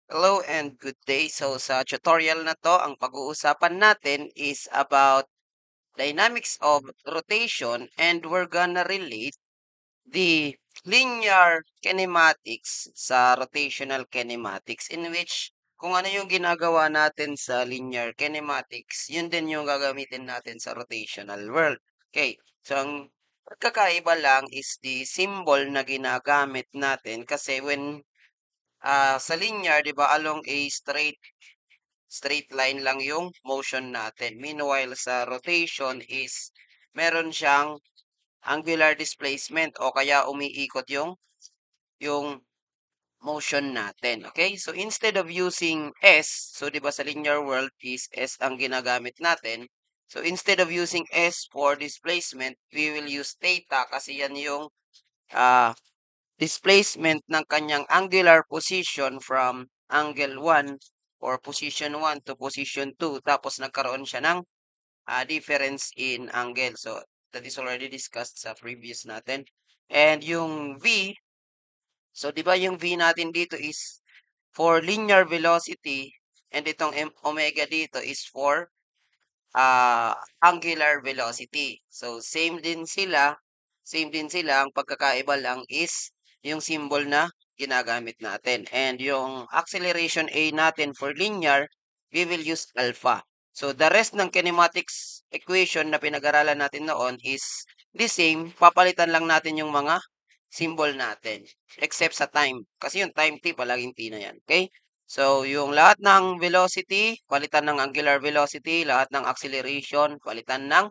Hello and good day. So sa tutorial na to, ang pag-uusapan natin is about dynamics of rotation and we're gonna relate the linear kinematics sa rotational kinematics in which kung ano yung ginagawa natin sa linear kinematics, yun din yung gagamitin natin sa rotational world. Okay, so ang pagkakaiba lang is the symbol na ginagamit natin kasi when sa linear, 'di ba, along a straight line lang yung motion natin. Meanwhile, sa rotation is meron siyang angular displacement o kaya umiikot yung motion natin. Okay? So instead of using S, so 'di ba sa linear world is S ang ginagamit natin. So instead of using S for displacement, we will use theta kasi yan yung ah displacement ng kanyang angular position from angle 1 or position 1 to position 2 tapos nagkaroon siya ng difference in angle. So, that is already discussed sa previous natin. And yung V, so di ba yung V natin dito is for linear velocity and itong omega dito is for angular velocity. So, same din sila, ang pagkakaiba lang is yung symbol na ginagamit natin. And yung acceleration A natin for linear, we will use alpha. So, the rest ng kinematics equation na pinag-aralan natin noon is the same, papalitan lang natin yung mga symbol natin. Except sa time. Kasi yung time t, palaging t na yan. Okay? So, yung lahat ng velocity, palitan ng angular velocity, lahat ng acceleration, palitan ng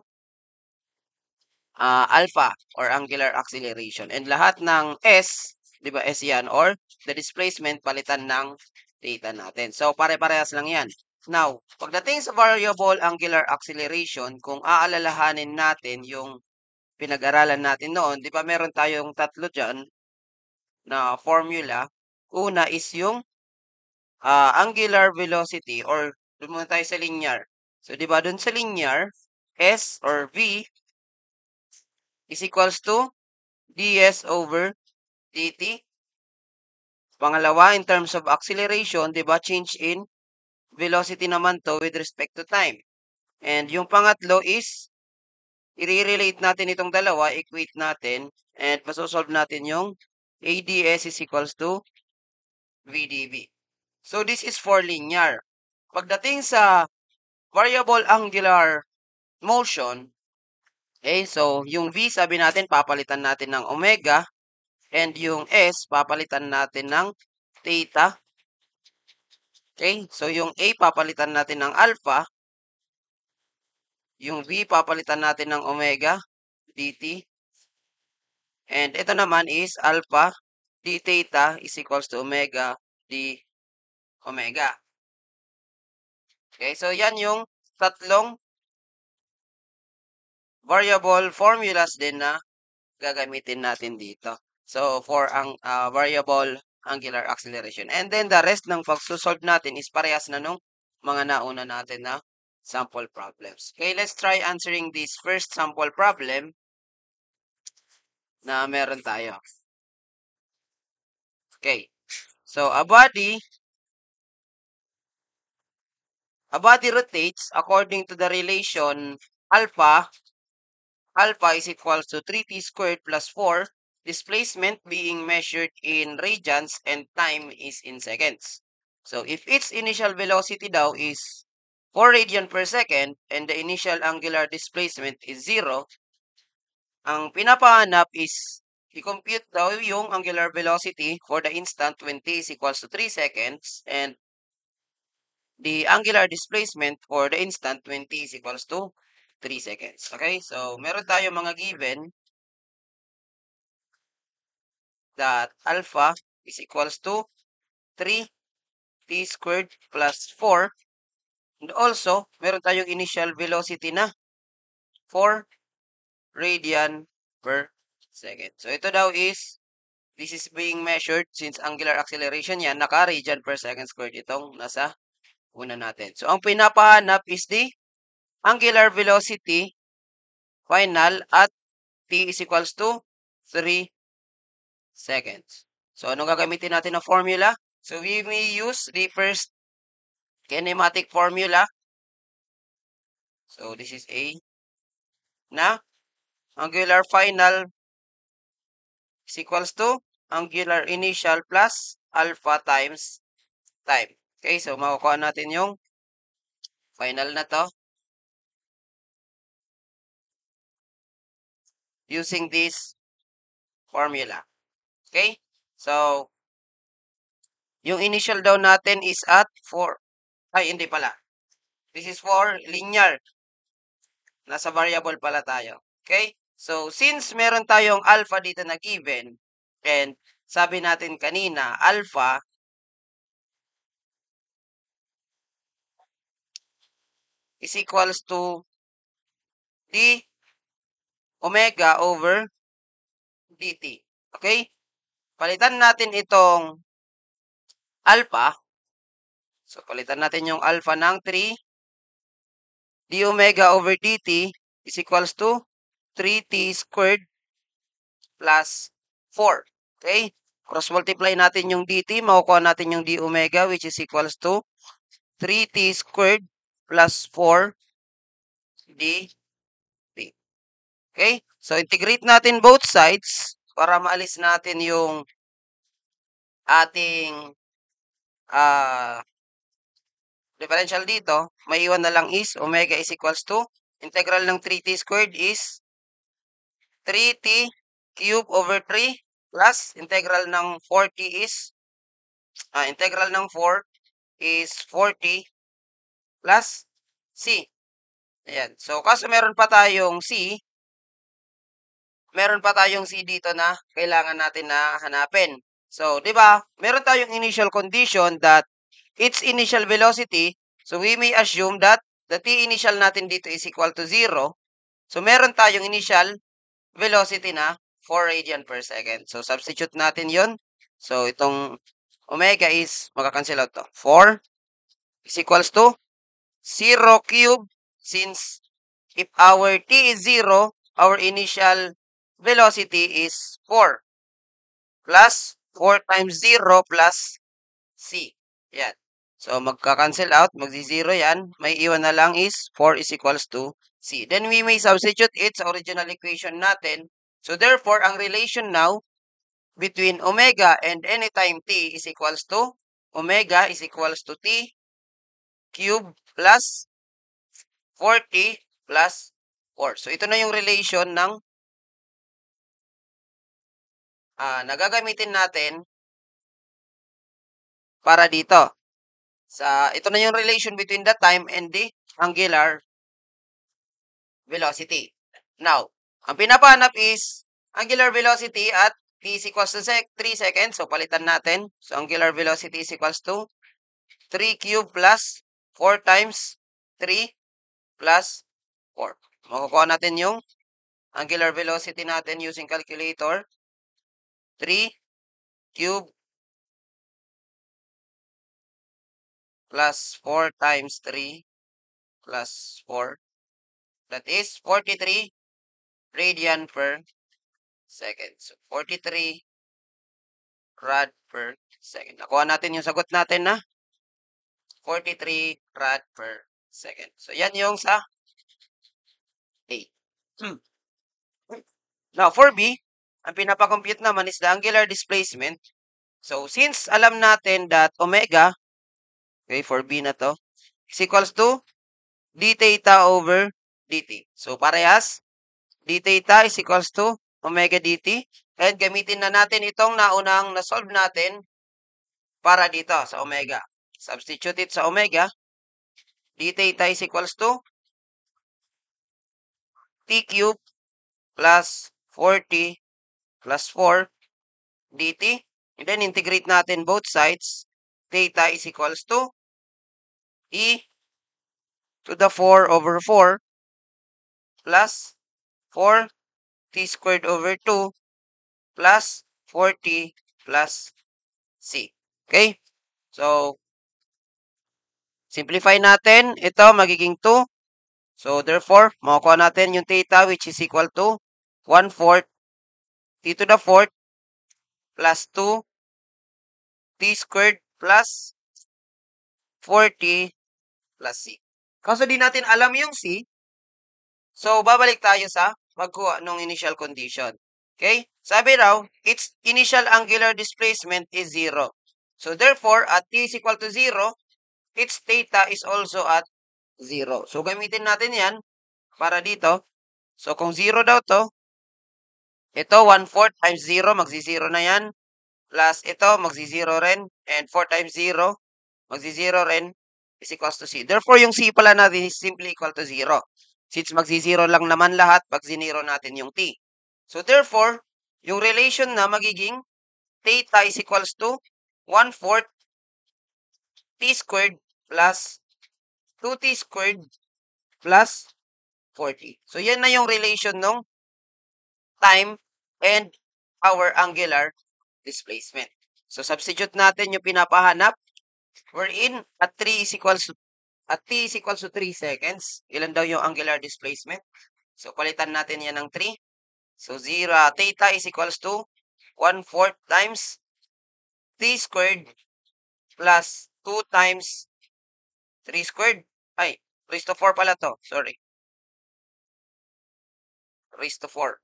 alpha or angular acceleration. And lahat ng S, di ba S yan, or the displacement, palitan ng theta natin. So, pare-parehas lang yan. Now, pagdating sa variable angular acceleration, kung aalalahanin natin yung pinag-aralan natin noon, di ba meron tayong tatlo dyan na formula. Una is yung angular velocity or doon muna tayo sa linear. So, di ba doon sa linear, S or V is equals to ds over dt. Pangalawa, in terms of acceleration, di ba, change in velocity naman to with respect to time. And yung pangatlo is, i-relate natin itong dalawa, equate natin, and masosolve natin yung ADS is equals to VDV. So, this is for linear. Pagdating sa variable angular motion, okay, so yung V sabi natin papalitan natin ng omega and yung S papalitan natin ng theta. Okay, so yung A papalitan natin ng alpha, yung V papalitan natin ng omega dt, and ito naman is alpha d theta is equals to omega d omega. Okay, so yan yung tatlong variable formulas din na gagamitin natin dito. So, for ang variable angular acceleration. And then, the rest ng pagsusolve natin is parehas na nung mga nauna natin na sample problems. Okay, let's try answering this first sample problem na meron tayo. Okay, so a body rotates according to the relation alpha is equals to 3t squared plus 4, displacement being measured in radians and time is in seconds. So, if its initial velocity daw is 4 radian per second and the initial angular displacement is 0, ang pinapahanap is i-compute daw yung angular velocity for the instant when t is equals to 3 seconds and the angular displacement for the instant when t is equals to 3 seconds. Okay? So, meron tayo mga given that alpha is equals to 3t squared plus 4. And also, meron tayong initial velocity na 4 radian per second. So, ito daw is, this is being measured since angular acceleration yan, naka-radian per second squared itong nasa una natin. So, ang pinapahanap is the angular velocity final at t is equals to 3 seconds. So, anong gagamitin natin na formula? So we may use the first kinematic formula. So this is A na angular final is equals to angular initial plus alpha times time. Okay, so makukuha natin yung final na to using this formula. Okay? So, yung initial daw natin is at 4. Ay, hindi pala. This is for linear. Nasa variable pala tayo. Okay? So, since meron tayong alpha dito na given, and sabi natin kanina, alpha is equals to d omega over dt. Okay? Palitan natin itong alpha. So, palitan natin yung alpha ng 3. D omega over dt is equals to 3t squared plus 4. Okay? Cross-multiply natin yung dt. Makukuha natin yung d omega which is equals to 3t squared plus 4 dt. Okay? So, integrate natin both sides para maalis natin yung ating differential dito. May iwan na lang is omega is equals to integral ng 3t squared is 3t cube over 3 plus integral ng 4t is integral ng 4 is 40 plus c. Ayan. So, kaso meron pa tayong c dito na kailangan natin na hanapin. So, di ba? Meron tayong initial condition that its initial velocity, so we may assume that the t initial natin dito is equal to 0. So, meron tayong initial velocity na 4 radian per second. So, substitute natin yon. So, itong omega is magka-cancel out to. 4 is equals to 0 cube since if our t is 0, our initial velocity is 4 plus 4 times 0 plus c. Yan. So, magka-cancel out, magzi-0 yan. May iwan na lang is 4 is equals to c. Then, we may substitute it sa original equation natin. So, therefore, ang relation now between omega and any time t is equals to omega is equals to t cube plus 40 plus 4. So, ito na yung relation ng nagagamitin natin para dito. Ito na yung relation between the time and the angular velocity. Now, ang pinapahanap is angular velocity at t is equals to 3 seconds. So, palitan natin. So, angular velocity is equals to 3 cube plus 4 times 3 plus 4. Makukuha natin yung angular velocity natin using calculator. 3 cube plus 4 times 3 plus 4. That is 43 radian per second. So, 43 rad per second. Nakuha natin yung sagot natin na 43 rad per second. So, yan yung sa A. Now, for B, ang pinapakompute naman is the angular displacement. So, since alam natin that omega, okay, for B na to, is equals to d theta over dt. So, parehas, d theta is equals to omega dt. And gamitin na natin itong naunang na-solve natin para dito sa omega. Substitute it sa omega. D theta is equals to t cube plus 40 plus 4 dt. And then integrate natin both sides. Theta is equals to e to the 4 over 4 plus 4 t squared over 2 plus 40 plus c. Okay? So, simplify natin. Ito magiging 2. So, therefore, makukuha natin yung theta which is equal to 1/4 t to the 4th plus 2 t squared plus 40 plus C. Kaso di natin alam yung C, so babalik tayo sa pagkuha ng initial condition. Okay? Sabi raw, its initial angular displacement is 0. So therefore, at t is equal to 0, its theta is also at 0. So gamitin natin yan para dito. So kung 0 daw to, ito 1/4 times 0, magsi-0 na yan. Plus ito, magsi-0 rin. And 4 times 0, magsi-0 rin is equals to C. Therefore, yung C pala natin is simply equal to 0. Since magsi-0 lang naman lahat, pag zinero natin yung T. So therefore, yung relation na magiging theta is equals to 1/4 T squared plus 2T squared plus 40. So yan na yung relation ng time and our angular displacement. So substitute natin yung pinapahanap. We're in at t is equals to 3 seconds. Ilan daw yung angular displacement? So palitan natin yan ng 3. So 0, theta is equals to 1/4 times t squared plus 2 times 3 squared. Ay, raised to 4 pala to. Sorry. Raised to 4.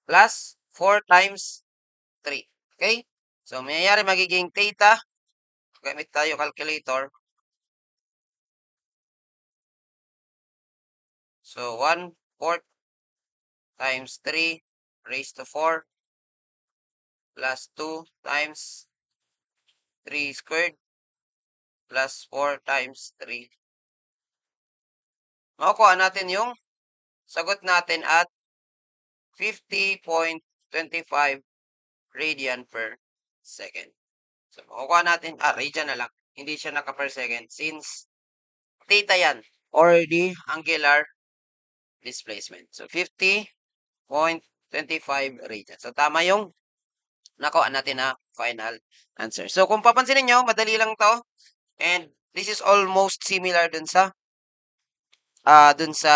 Plus 4 times 3. Okay? So, mayayari magiging theta. Gamit tayo calculator. So, 1/4 times 3 raised to 4 plus 2 times 3 squared plus 4 times 3. Makukuha natin yung sagot natin at 50.25 radian per second. So, makukuha natin, radian na lang. Hindi siya naka per second since theta yan or the angular displacement. So, 50.25 radian. So, tama yung nakuha natin na final answer. So, kung papansinin nyo, madali lang to. And this is almost similar dun sa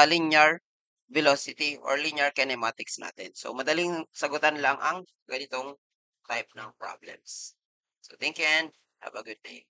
linear velocity or linear kinematics natin. So, madaling sagutan lang ang ganitong type ng problems. So, thank you and have a good day.